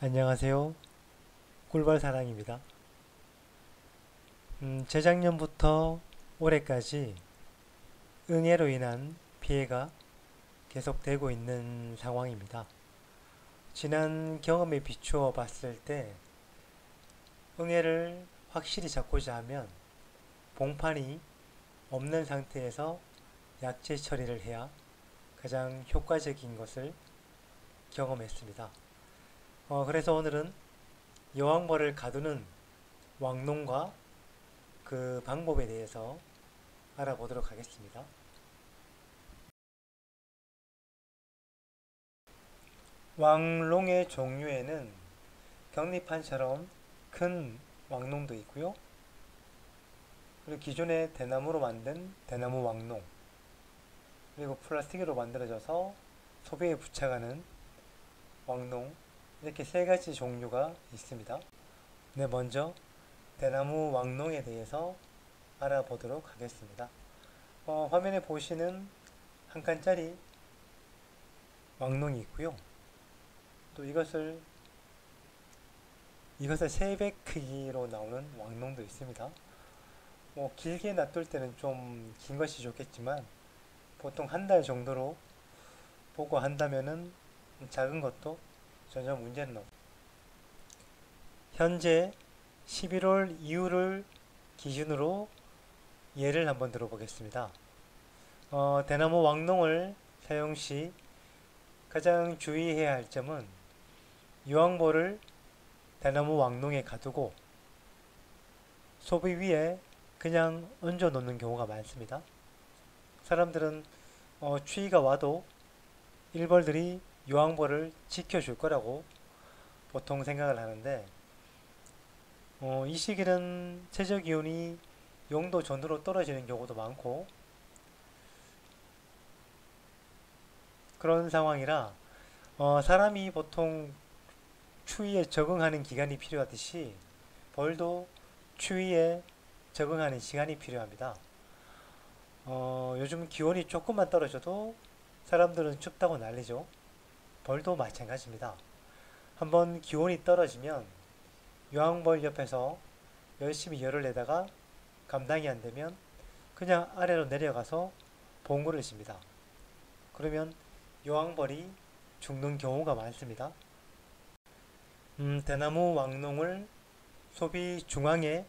안녕하세요. 꿀벌사랑입니다. 재작년부터 올해까지 응애로 인한 피해가 계속되고 있는 상황입니다. 지난 경험에 비추어 봤을 때 응애를 확실히 잡고자 하면 봉판이 없는 상태에서 약제 처리를 해야 가장 효과적인 것을 경험했습니다. 그래서 오늘은 여왕벌을 가두는 왕농과 그 방법에 대해서 알아보도록 하겠습니다. 왕농의 종류에는 격리판처럼 큰 왕농도 있고요. 그리고 기존의 대나무로 만든 대나무 왕농, 그리고 플라스틱으로 만들어져서 소비에 부착하는 왕농, 이렇게 세 가지 종류가 있습니다. 네, 먼저 대나무 왕농에 대해서 알아보도록 하겠습니다. 화면에 보시는 한 칸짜리 왕농이 있고요. 또 이것을 3배 크기로 나오는 왕농도 있습니다. 길게 놔둘 때는 좀 긴 것이 좋겠지만 보통 한 달 정도로 보고 한다면은 작은 것도 전혀 문제는 없습니다. 현재 11월 이후를 기준으로 예를 한번 들어보겠습니다. 대나무 왕농을 사용 시 가장 주의해야 할 점은 유황볼을 대나무 왕농에 가두고 소비 위에 그냥 얹어 놓는 경우가 많습니다. 사람들은 추위가 와도 일벌들이 유황볼을 지켜줄 거라고 보통 생각을 하는데 이 시기는 최저기온이 0도 전후로 떨어지는 경우도 많고 그런 상황이라 사람이 보통 추위에 적응하는 기간이 필요하듯이 벌도 추위에 적응하는 시간이 필요합니다. 요즘 기온이 조금만 떨어져도 사람들은 춥다고 난리죠. 벌도 마찬가지입니다. 한번 기온이 떨어지면 유황벌 옆에서 열심히 열을 내다가 감당이 안 되면 그냥 아래로 내려가서 봉구를 칩니다. 그러면 유황벌이 죽는 경우가 많습니다. 대나무 왕농을 소비 중앙에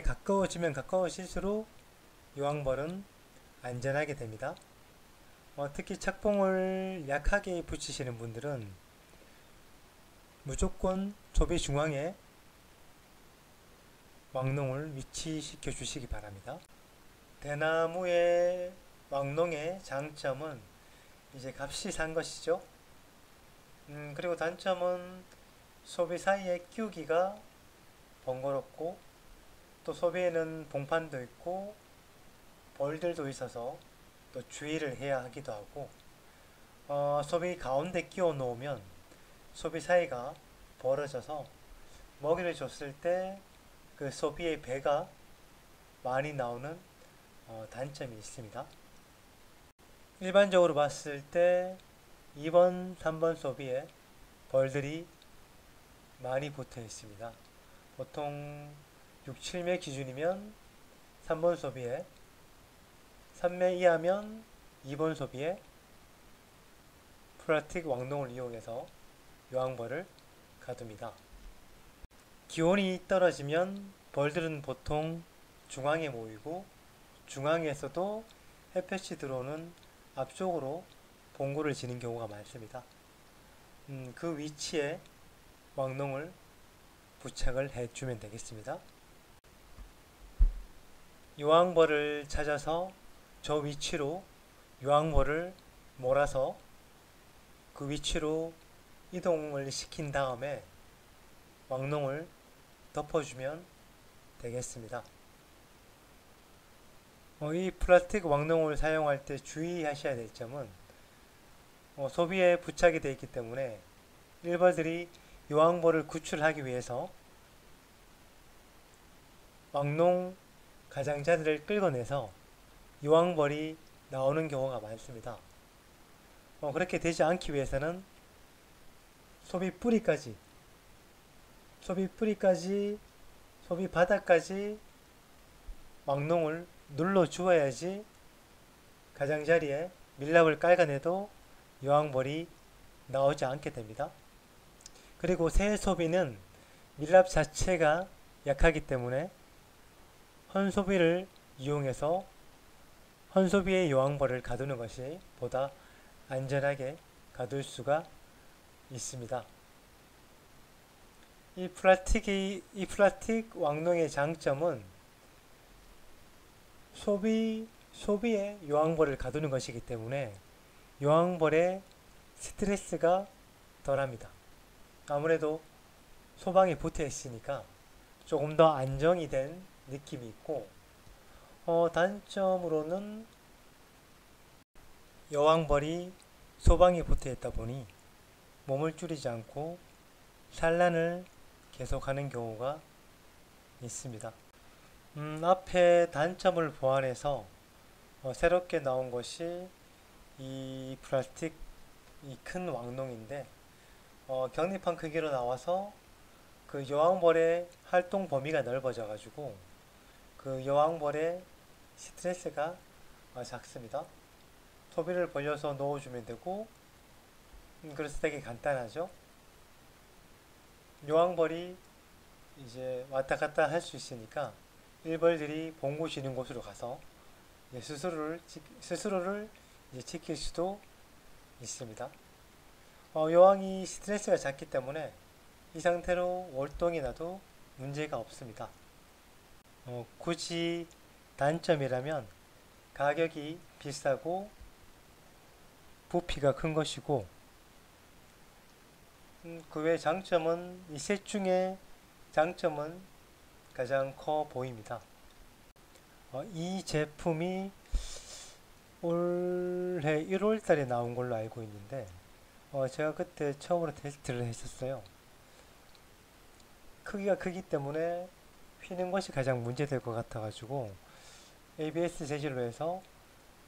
가까워지면 가까워질수록 유황벌은 안전하게 됩니다. 특히 착봉을 약하게 붙이시는 분들은 무조건 소비 중앙에 왕농을 위치시켜 주시기 바랍니다. 대나무의 왕농의 장점은 이제 값이 산 것이죠. 그리고 단점은 소비 사이에 끼우기가 번거롭고 또 소비에는 봉판도 있고 벌들도 있어서 또 주의를 해야 하기도 하고 소비 가운데 끼워 놓으면 소비 사이가 벌어져서 먹이를 줬을 때 그 소비의 배가 많이 나오는 단점이 있습니다. 일반적으로 봤을 때 2번, 3번 소비에 벌들이 많이 붙어 있습니다. 보통 6, 7매 기준이면 3번 소비에 3매 이하면 2번 소비에 플라스틱 왕농을 이용해서 유황벌을 가둡니다. 기온이 떨어지면 벌들은 보통 중앙에 모이고 중앙에서도 햇볕이 들어오는 앞쪽으로 봉구를 지는 경우가 많습니다. 그 위치에 왕농을 부착을 해주면 되겠습니다. 유황벌을 찾아서 저 위치로 유황벌을 몰아서 그 위치로 이동을 시킨 다음에 왕농을 덮어주면 되겠습니다. 이 플라스틱 왕농을 사용할 때 주의하셔야 될 점은 소비에 부착이 되어 있기 때문에 일벌들이 유황벌을 구출하기 위해서 왕농 가장자리를 끌어내서 유황벌이 나오는 경우가 많습니다. 그렇게 되지 않기 위해서는 소비 뿌리까지, 소비 뿌리까지, 소비 바닥까지 왕농을 눌러 주어야지 가장자리에 밀랍을 깔아내도 여왕벌이 나오지 않게 됩니다. 그리고 새 소비는 밀랍 자체가 약하기 때문에 헌소비를 이용해서 헌소비의 여왕벌을 가두는 것이 보다 안전하게 가둘 수가 있습니다. 이 플라틱 왕농의 장점은 소비의 여왕벌을 가두는 것이기 때문에 여왕벌의 스트레스가 덜합니다. 아무래도 소방이 붙어 있으니까 조금 더 안정이 된 느낌이 있고, 단점으로는 여왕벌이 소방이 붙어 있다 보니 몸을 줄이지 않고 산란을 계속하는 경우가 있습니다. 앞에 단점을 보완해서 새롭게 나온 것이 이 플라스틱 이 큰 왕농인데, 경립한 크기로 나와서 그 여왕벌의 활동 범위가 넓어져 가지고 그 여왕벌의 스트레스가 작습니다. 소비를 벌려서 넣어주면 되고, 그래서 되게 간단하죠. 여왕벌이 이제 왔다 갔다 할 수 있으니까 일벌들이 봉고 지는 곳으로 가서 스스로를 이제 지킬 수도 있습니다. 여왕이 스트레스가 작기 때문에 이 상태로 월동이 나도 문제가 없습니다. 굳이 단점이라면 가격이 비싸고 부피가 큰 것이고, 그 외 장점은 이 셋 중에 장점은 가장 커 보입니다. 이 제품이 올해 1월 달에 나온 걸로 알고 있는데, 제가 그때 처음으로 테스트를 했었어요. 크기가 크기 때문에 휘는 것이 가장 문제될 것 같아가지고 ABS 재질로 해서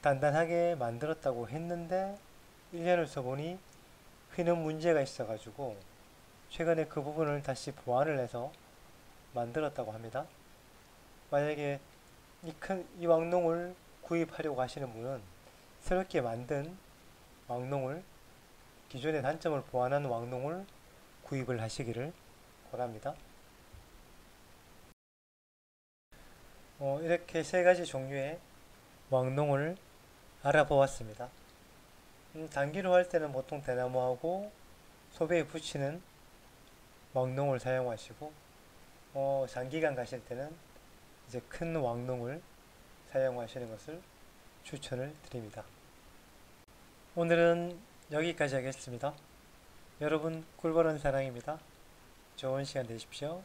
단단하게 만들었다고 했는데 1년을 써보니 휘는 문제가 있어가지고 최근에 그 부분을 다시 보완을 해서 만들었다고 합니다. 만약에 이 왕농을 구입하려고 하시는 분은 새롭게 만든 왕농을, 기존의 단점을 보완한 왕농을 구입을 하시기를 권합니다. 이렇게 세 가지 종류의 왕농을 알아보았습니다. 단기로 할 때는 보통 대나무하고 소배에 붙이는 왕농을 사용하시고, 장기간 가실 때는 이제 큰 왕농을 사용하시는 것을 추천을 드립니다. 오늘은 여기까지 하겠습니다. 여러분, 꿀벌은 사랑입니다. 좋은 시간 되십시오.